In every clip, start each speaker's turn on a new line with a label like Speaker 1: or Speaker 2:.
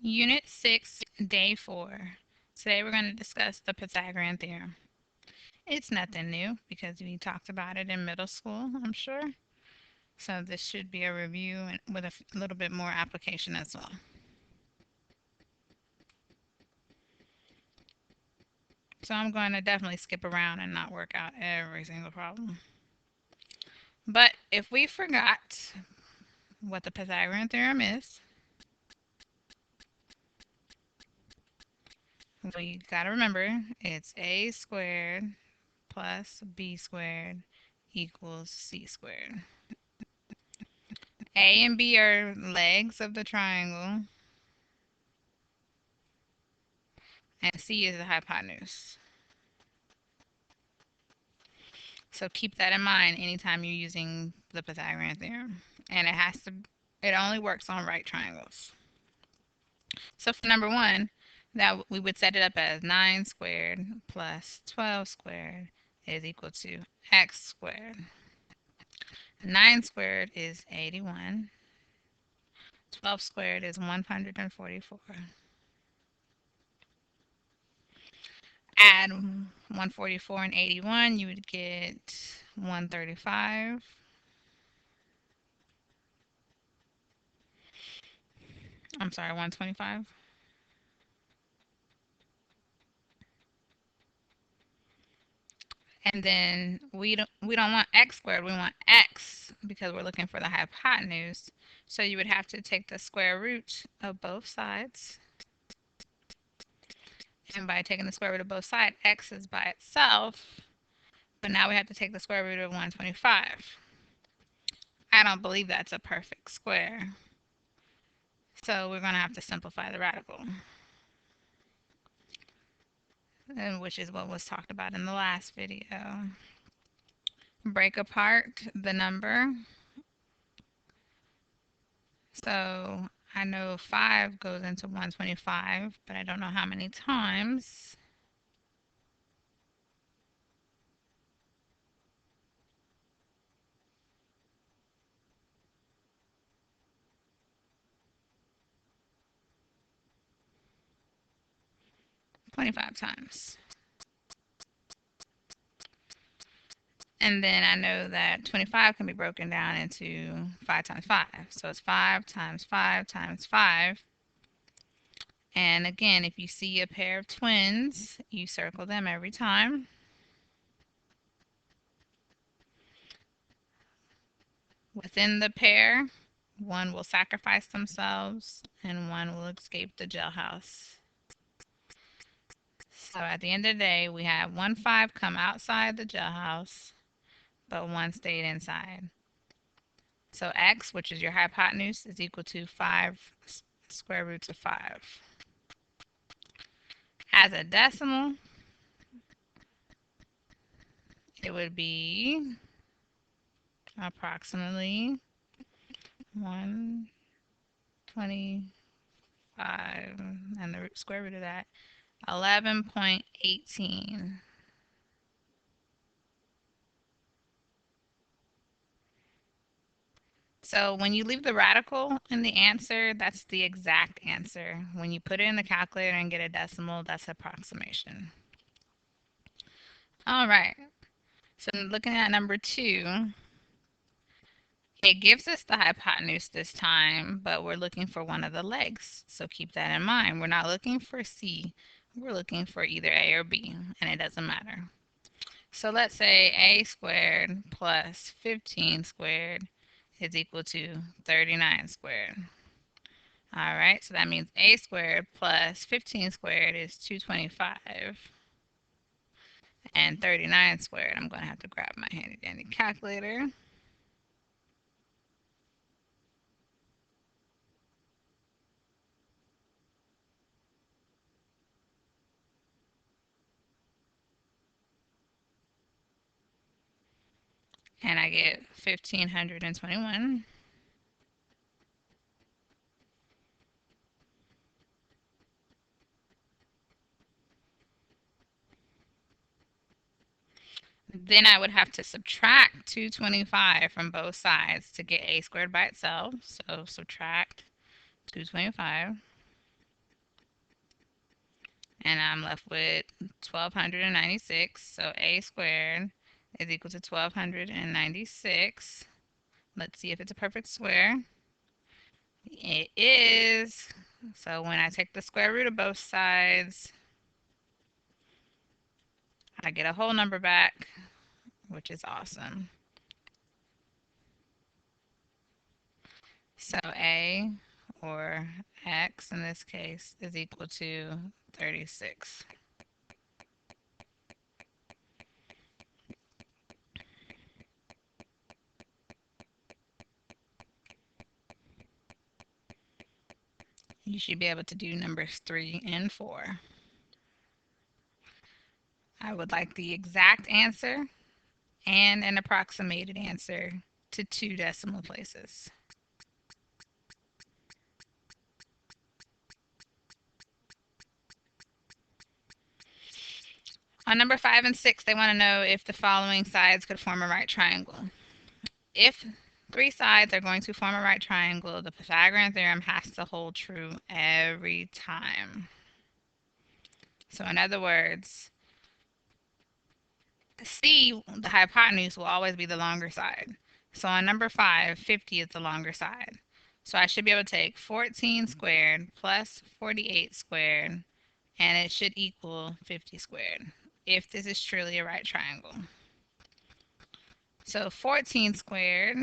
Speaker 1: Unit 6, Day 4. Today we're going to discuss the Pythagorean theorem. It's nothing new because we talked about it in middle school, I'm sure. So this should be a review and with a little bit more application as well. So I'm going to definitely skip around and not work out every single problem. But if we forgot what the Pythagorean theorem is, we got to remember it's a squared plus b squared equals c squared. A and B are legs of the triangle, and C is the hypotenuse. So keep that in mind anytime you're using the Pythagorean theorem. And it only works on right triangles. So for number 1, that we would set it up as 9 squared plus 12 squared is equal to x squared. 9 squared is 81. 12 squared is 144. Add 144 and 81, you would get 135. I'm sorry, 125. And then we don't want x squared, we want x because we're looking for the hypotenuse. So you would have to take the square root of both sides. And by taking the square root of both sides, x is by itself. But now we have to take the square root of 125. I don't believe that's a perfect square. So we're going to have to simplify the radical, which is what was talked about in the last video. Break apart the number. So I know 5 goes into 125, but I don't know how many times. "25 times." And then I know that 25 can be broken down into 5 times 5. So it's 5 times 5 times 5. And again, if you see a pair of twins, you circle them every time. Within the pair, one will sacrifice themselves and one will escape the jailhouse. So at the end of the day, we have 1 5 come outside the jailhouse, but 1 stayed inside. So x, which is your hypotenuse, is equal to 5 square roots of 5. As a decimal, it would be approximately 125, and the square root of that, 11.18. So when you leave the radical in the answer, that's the exact answer. When you put it in the calculator and get a decimal, that's approximation. All right. So looking at number 2, it gives us the hypotenuse this time, but we're looking for one of the legs. So keep that in mind. We're not looking for C. We're looking for either A or B, and it doesn't matter. So let's say A squared plus 15 squared is equal to 39 squared. All right, so that means A squared plus 15 squared is 225. And 39 squared, I'm going to have to grab my handy dandy calculator. And I get 1,521. Then I would have to subtract 225 from both sides to get A squared by itself. So subtract 225. And I'm left with 1296. So a squared is equal to 1296. Let's see if it's a perfect square. It is. So when I take the square root of both sides, I get a whole number back, which is awesome. So a, or x in this case, is equal to 36. You should be able to do numbers 3 and 4. I would like the exact answer and an approximated answer to 2 decimal places. On number 5 and 6, they want to know if the following sides could form a right triangle. If 3 sides are going to form a right triangle, the Pythagorean theorem has to hold true every time. So in other words, C, the hypotenuse, will always be the longer side. So on number 5, 50 is the longer side. So I should be able to take 14 squared plus 48 squared, and it should equal 50 squared, if this is truly a right triangle. So 14 squared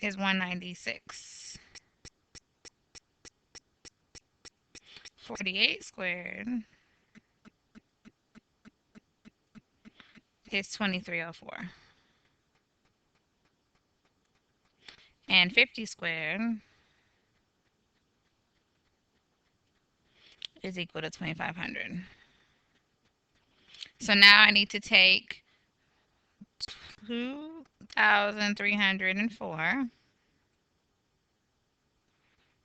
Speaker 1: is 196. 48 squared is 2304. And 50 squared is equal to 2500. So now I need to take 2304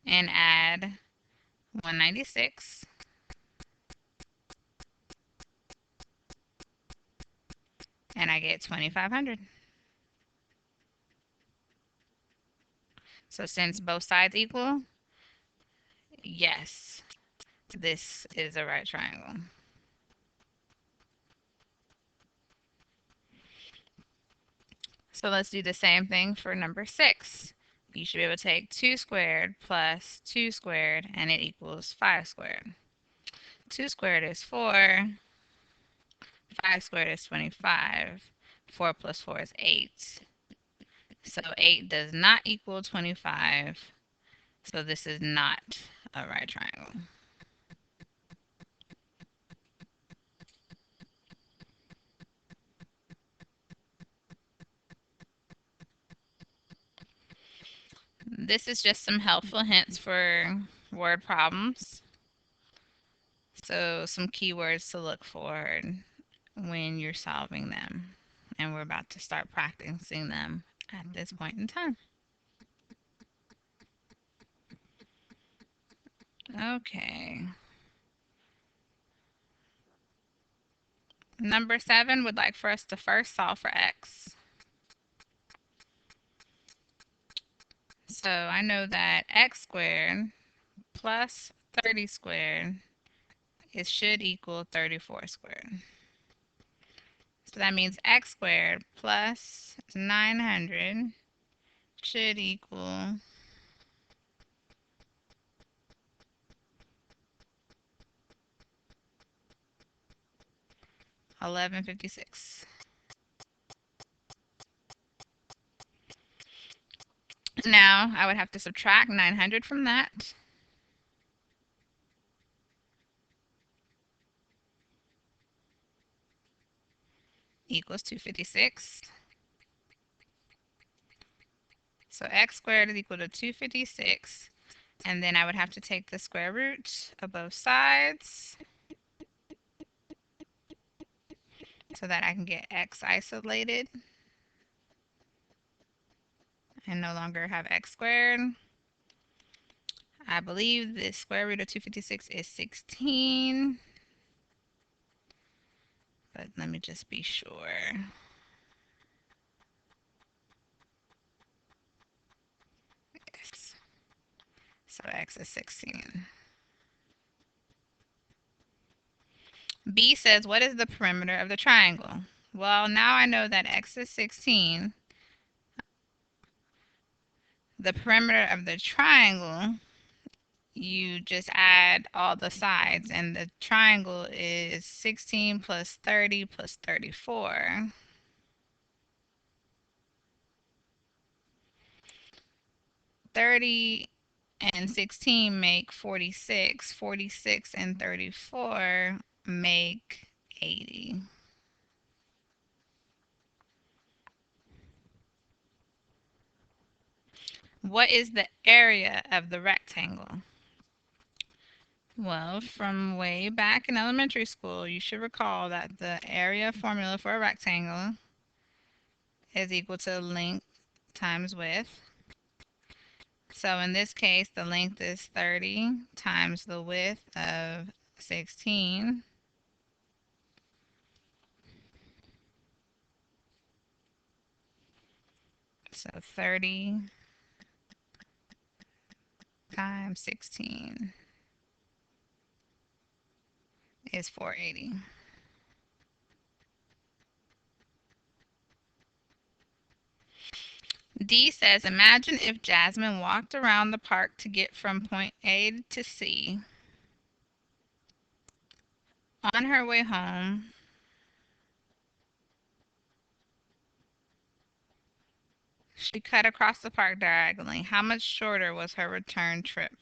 Speaker 1: and add 196, and I get 2500. So since both sides equal, yes, this is a right triangle. So let's do the same thing for number 6. You should be able to take 2 squared plus 2 squared, and it equals 5 squared. 2 squared is 4. 5 squared is 25. 4 plus 4 is 8. So 8 does not equal 25. So this is not a right triangle. This is just some helpful hints for word problems. So some keywords to look for when you're solving them. And we're about to start practicing them at this point in time. Okay. Number 7 would like for us to first solve for x. So I know that x squared plus 30 squared, it should equal 34 squared. So that means x squared plus 900 should equal 1156. Now I would have to subtract 900 from that. Equals 256. So x squared is equal to 256. And then I would have to take the square root of both sides so that I can get x isolated and no longer have x squared. I believe the square root of 256 is 16. But let me just be sure. Yes. So x is 16. B says, what is the perimeter of the triangle? Well, now I know that x is 16. The perimeter of the triangle, you just add all the sides, and the triangle is 16 plus 30 plus 34. 30 and 16 make 46. 46 and 34 make 80. What is the area of the rectangle? Well, from way back in elementary school, you should recall that the area formula for a rectangle is equal to length times width. So in this case, the length is 30 times the width of 16. So 30 times 16 is 480. D says, imagine if Jasmine walked around the park to get from point A to C. On her way home, she cut across the park diagonally. How much shorter was her return trip?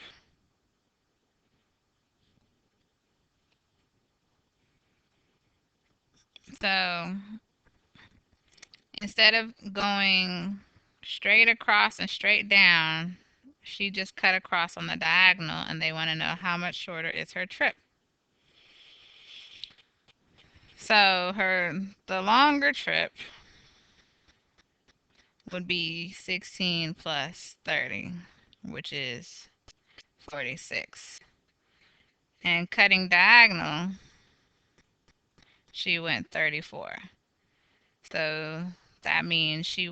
Speaker 1: So instead of going straight across and straight down, she just cut across on the diagonal, and they want to know how much shorter is her trip. So the longer trip would be 16 plus 30, which is 46. And cutting diagonal, she went 34. So that means she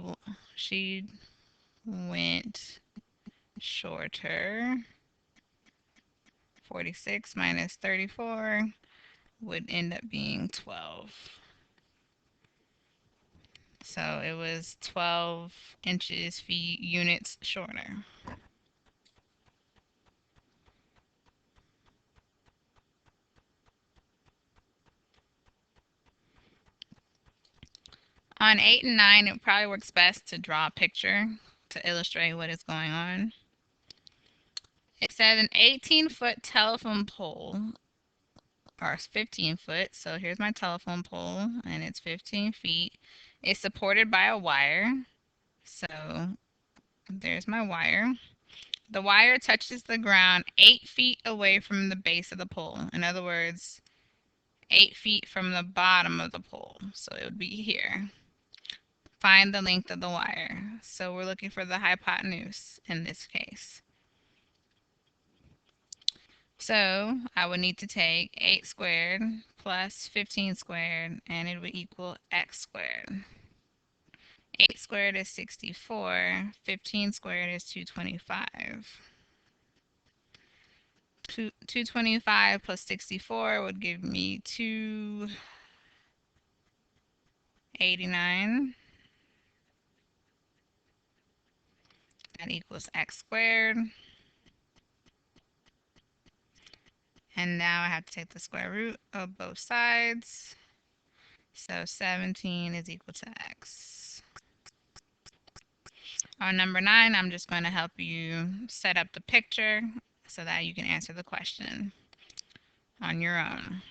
Speaker 1: went shorter. 46 minus 34 would end up being 12. So it was 12 inches, feet, units shorter. On 8 and 9, it probably works best to draw a picture to illustrate what is going on. It says an 18-foot telephone pole, or 15 foot, so here's my telephone pole, and it's 15 feet. It's supported by a wire, so there's my wire. The wire touches the ground 8 feet away from the base of the pole. In other words, 8 feet from the bottom of the pole, so it would be here. Find the length of the wire. So we're looking for the hypotenuse in this case. So I would need to take 8 squared plus 15 squared, and it would equal x squared. 8 squared is 64. 15 squared is 225. 225 plus 64 would give me 289. That equals x squared. And now I have to take the square root of both sides. So 17 is equal to x. On number 9, I'm just going to help you set up the picture so that you can answer the question on your own.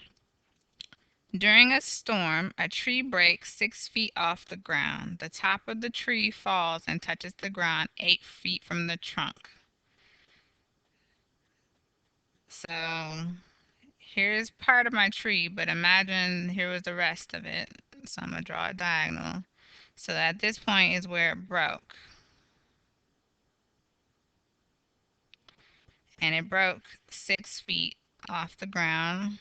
Speaker 1: During a storm, a tree breaks 6 feet off the ground. The top of the tree falls and touches the ground 8 feet from the trunk. So here's part of my tree, but imagine here was the rest of it. So I'm going to draw a diagonal. So at this point is where it broke. and it broke 6 feet off the ground.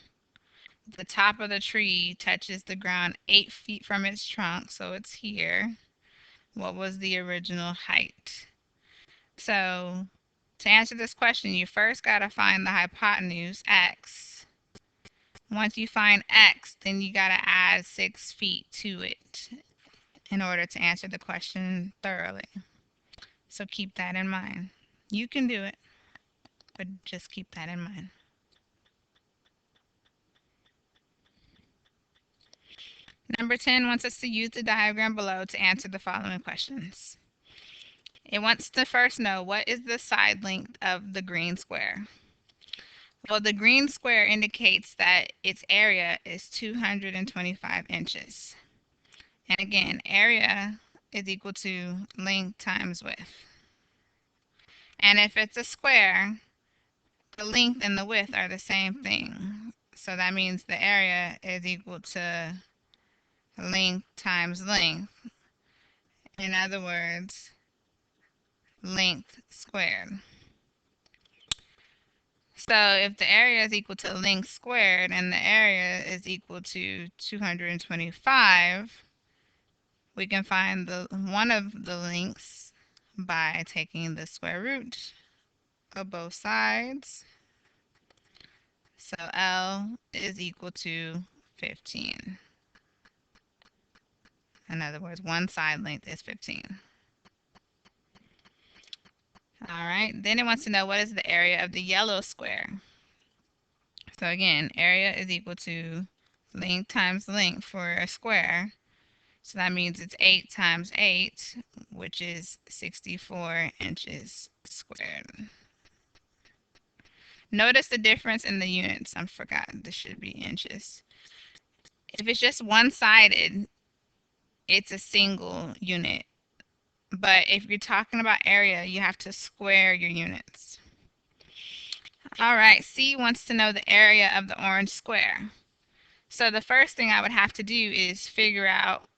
Speaker 1: The top of the tree touches the ground 8 feet from its trunk, so it's here. What was the original height? So, to answer this question, you first got to find the hypotenuse, x. Once you find x, then you got to add 6 feet to it in order to answer the question thoroughly. So keep that in mind. You can do it, but just keep that in mind. Number 10 wants us to use the diagram below to answer the following questions. It wants to first know, what is the side length of the green square? Well, the green square indicates that its area is 225 inches. And again, area is equal to length times width. And if it's a square, the length and the width are the same thing. So that means the area is equal to length times length. In other words, length squared. So if the area is equal to length squared and the area is equal to 225, we can find the one of the lengths by taking the square root of both sides. So L is equal to 15. In other words, one side length is 15. All right, then it wants to know, what is the area of the yellow square? So again, area is equal to length times length for a square. So that means it's 8 times 8, which is 64 inches squared. Notice the difference in the units. I forgot, this should be inches. If it's just one-sided, it's a single unit. But if you're talking about area, you have to square your units. All right, C wants to know the area of the orange square. So the first thing I would have to do is figure out,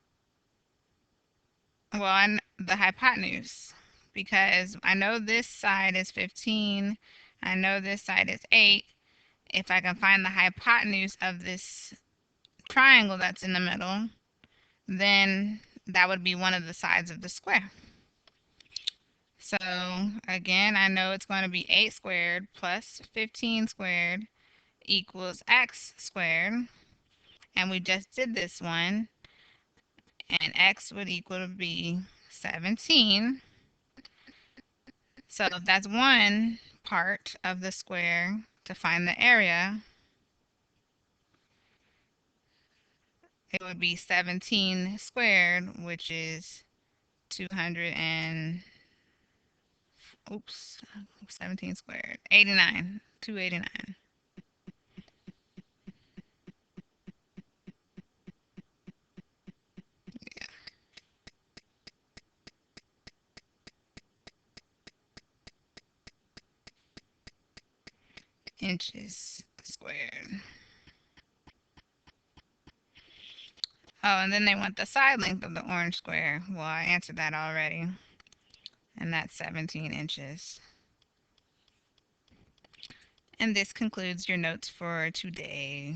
Speaker 1: well, the hypotenuse, because I know this side is 15, I know this side is 8. If I can find the hypotenuse of this triangle that's in the middle, then that would be one of the sides of the square. So again, I know it's going to be 8 squared plus 15 squared equals x squared. And we just did this one. And x would equal to be 17. So that's one part of the square. To find the area, it would be 17 squared, which is 200 and, oops, 17 squared, 89, 289. Inches squared. Oh, and then they want the side length of the orange square. Well, I answered that already. And that's 17 inches. And this concludes your notes for today.